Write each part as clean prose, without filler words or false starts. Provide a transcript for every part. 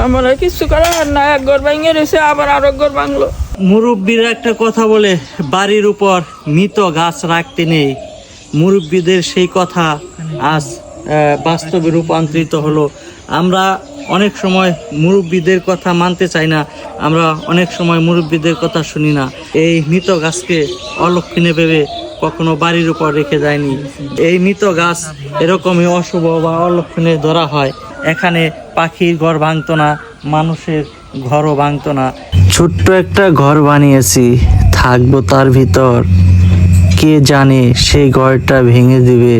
আমার আর কিছু করার না, এক ঘর ভেঙে রয়েছে, আবার আরো ঘর ভাঙলো। মুরব্বীরা একটা কথা বলে, বাড়ির উপর মৃত গাছ রাখতে নেই। মুরব্বীদের সেই কথা আজ বাস্তবে রূপান্তরিত হলো। আমরা অনেক সময় মুরব্বীদের কথা মানতে চাই না, আমরা অনেক সময় মুরব্বীদের কথা শুনি না। এই মৃত গাছকে অলক্ষণে ভেবে কখনো বাড়ির উপর রেখে যায়নি। এই মৃত গাছ এরকমই অশুভ বা অলক্ষণে ধরা হয়। এখানে পাখির ঘর ভাঙতো না, মানুষের ঘরও ভাঙতো না। ছোট্ট একটা ঘর বানিয়েছি, থাকবো তার ভিতর। কে জানে সেই ঘরটা ভেঙে দিবে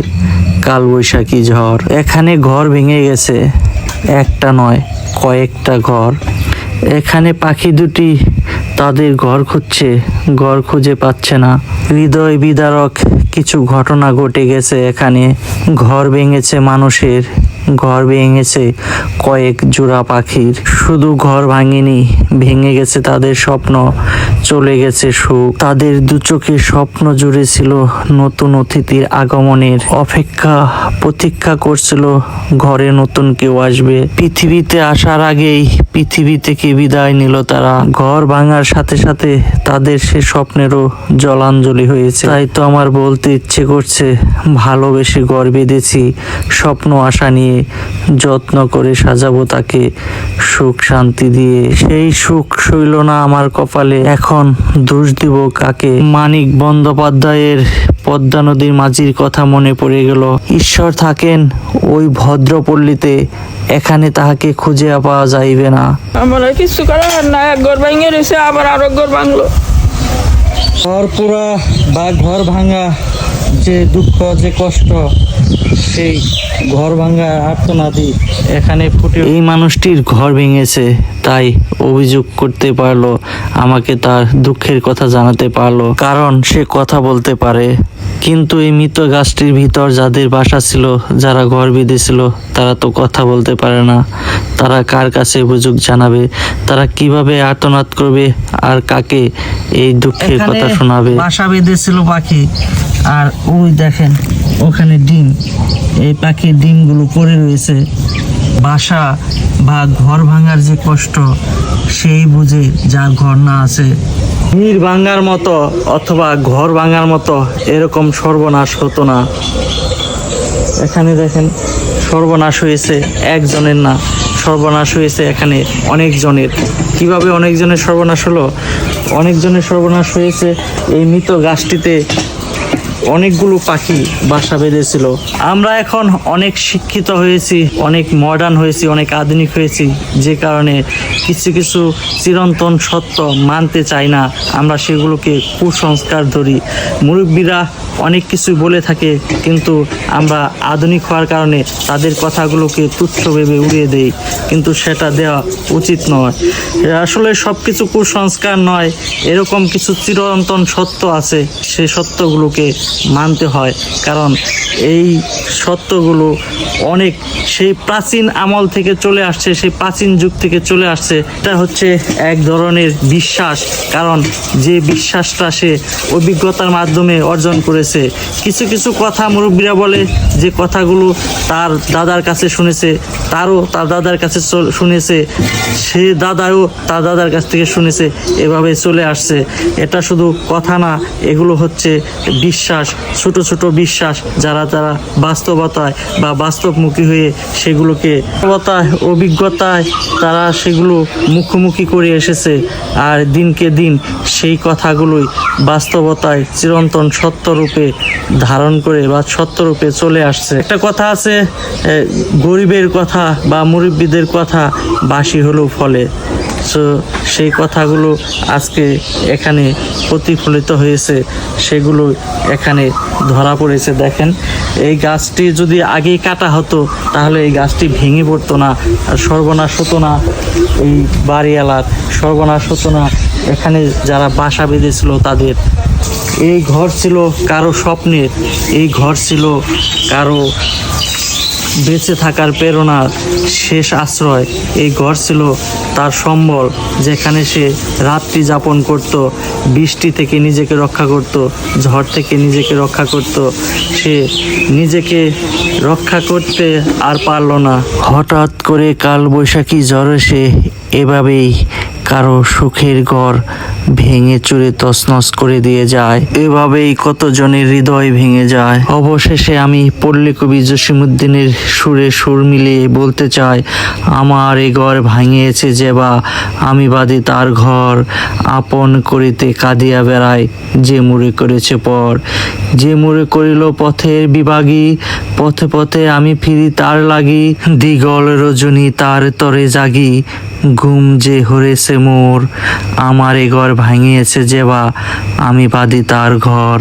কালবৈশাখী ঝড়। এখানে ঘর ভেঙে গেছে, একটা নয় কয়েকটা ঘর। এখানে পাখি দুটি তাদের ঘর খুঁজছে, ঘর খুঁজে পাচ্ছে না। হৃদয় বিদারক কিছু ঘটনা ঘটে গেছে এখানে। ঘর ভেঙেছে মানুষের, ঘর ভেঙেছে কয়েক জোড়া পাখির। শুধু ঘর ভাঙেনি, ভেঙে গেছে তাদের স্বপ্ন, চলে গেছে সুখ। তাদের দু চোখে স্বপ্ন জুড়ে ছিল নতুন অতিথির আগমনের অপেক্ষা, প্রতীক্ষা করছিল ঘরে নতুন কেউ আসবে। পৃথিবীতে আসার আগেই পৃথিবী থেকে বিদায় নিল তারা। ঘর ভাঙার সাথে সাথে তাদের সে স্বপ্নেরও জলাঞ্জলি হয়েছে। তাই তো আমার বলতে ইচ্ছে করছে, ভালোবেসে ঘর বেঁধেছি স্বপ্ন আশা নিয়ে, যত্ন করে সাজাবো তাকে সুখ শান্তি দিয়ে। সেই সুখ সইল না আমার কপালে, এখন দোষ দিব কাকে? মানিক বন্দ্যোপাধ্যায়ের পদ্মা নদীর মাঝির কথা মনে পড়ে গেল। ঈশ্বর থাকেন ওই ভদ্রপল্লীতে, এখানে তাহাকে খুঁজে পাওয়া যাইবে না। আমার আর কিছু করার না, এক ঘর ভেঙে রয়েছে, আবার আরো ঘর ভাঙলো। ঘর পোড়া বা ঘর ভাঙা যে দুঃখ, যে কষ্ট, সেই ঘর ভাঙা আর্তনাদি এখানে ফুটে। এই মানুষটির ঘর ভেঙেছে, তাই অভিযোগ করতে পারলো, আমাকে তার দুঃখের কথা জানাতে পারলো, কারণ সে কথা বলতে পারে। কিন্তু এই মৃত গাছটির ভিতর যাদের বাসা ছিল, যারা ঘর বেঁধেছিল, তারা তো কথা বলতে পারে না। তারা কার কাছে অভিযোগ জানাবে? তারা কিভাবে আর্তনাদ করবে আর কাকে এই দুঃখের কথা শোনাবে? বাসা বেঁধেছিল পাখি, আর ওই দেখেন ওখানে ডিম, এই পাখির ডিমগুলো পড়ে রয়েছে। বাসা বা ঘর ভাঙার যে কষ্ট সেই বুঝে, যার ঘর না আছে। ভিড় ভাঙার মতো অথবা ঘর ভাঙার মতো এরকম সর্বনাশ হতো না। এখানে দেখেন সর্বনাশ হয়েছে একজনের না, সর্বনাশ হয়েছে এখানে অনেকজনের। কিভাবে অনেকজনের সর্বনাশ হলো? অনেকজনের সর্বনাশ হয়েছে এই মৃত গাছটিতে অনেকগুলো পাখি বাসা বেঁধেছিল। আমরা এখন অনেক শিক্ষিত হয়েছি, অনেক মডার্ন হয়েছি, অনেক আধুনিক হয়েছি, যে কারণে কিছু কিছু চিরন্তন সত্য মানতে চাই না। আমরা সেগুলোকে কুসংস্কার ধরি। মুরব্বীরা অনেক কিছু বলে থাকে, কিন্তু আমরা আধুনিক হওয়ার কারণে তাদের কথাগুলোকে তুচ্ছ ভেবে উড়িয়ে দেই, কিন্তু সেটা দেওয়া উচিত নয়। আসলে সব কিছু কুসংস্কার নয়, এরকম কিছু চিরন্তন সত্য আছে, সেই সত্যগুলোকে মানতে হয়। কারণ এই সত্যগুলো অনেক সেই প্রাচীন আমল থেকে চলে আসছে, সেই প্রাচীন যুগ থেকে চলে আসছে। এটা হচ্ছে এক ধরনের বিশ্বাস, কারণ যে বিশ্বাসটা সে অভিজ্ঞতার মাধ্যমে অর্জন করেছে। কিছু কিছু কথা মুরব্বীরা বলে, যে কথাগুলো তার দাদার কাছে শুনেছে, তারও তার দাদার কাছে শুনেছে, সে দাদাও তার দাদার কাছ থেকে শুনেছে, এভাবে চলে আসছে। এটা শুধু কথা না, এগুলো হচ্ছে বিশ্বাস, ছোট ছোট বিশ্বাস, যারা তারা বাস্তবতায় বা বাস্তবমুখী হয়ে সেগুলোকে অভিজ্ঞতায় তারা সেগুলো মুখোমুখি করে এসেছে। আর দিনকে দিন সেই কথাগুলোই বাস্তবতায় চিরন্তন সত্যরূপে ধারণ করে বা সত্যরূপে চলে আসছে। একটা কথা আছে, গরিবের কথা বা মুরব্বীদের কথা বাসি হলেও ফলে। সো সেই কথাগুলো আজকে এখানে প্রতিফলিত হয়েছে, সেগুলো এখানে ধরা পড়েছে। দেখেন, এই গাছটি যদি আগেই কাটা হতো তাহলে এই গাছটি ভেঙে পড়তো না, আর সর্বনাশ হতো না, এই বাড়িওয়ালার সর্বনাশ হতো না, এখানে যারা বাসা বেঁধেছিল তাদের। এই ঘর ছিল কারো স্বপ্নের, এই ঘর ছিল কারো বেঁচে থাকার প্রেরণার শেষ আশ্রয়। এই ঘর ছিল তার সম্বল, যেখানে সে রাত্রি যাপন করত, বৃষ্টি থেকে নিজেকে রক্ষা করত, ঝড় থেকে নিজেকে রক্ষা করত। সে নিজেকে রক্ষা করতে আর পারল না। হঠাৎ করে কালবৈশাখী ঝড় এসে এভাবেই কারো সুখের ঘর ভেঙে চুরে তছনছ করে দিয়ে যায়। এভাবেই কতজনের হৃদয় ভেঙে যায়। অবশেষে আমি পল্লী কবি জসিমউদ্দিনের সুরে সুর মিলিয়ে বলতে চাই, আমার এ ঘর ভাঙিয়েছে যেবা, আমি বাদী তার ঘর, আপন করিতে কাঁদিয়া বেড়ায়, যে মুড়ে করেছে পর। যে মুড়ে করিল পথের বিভাগী, পথে পথে আমি ফিরি তার লাগি, দিগল রজনী তার তরে জাগি, ঘুম যে হরেছে মোর, আমার এ ঘর ভাঙিয়েছে যেবা, আমি বাদী তার ঘর।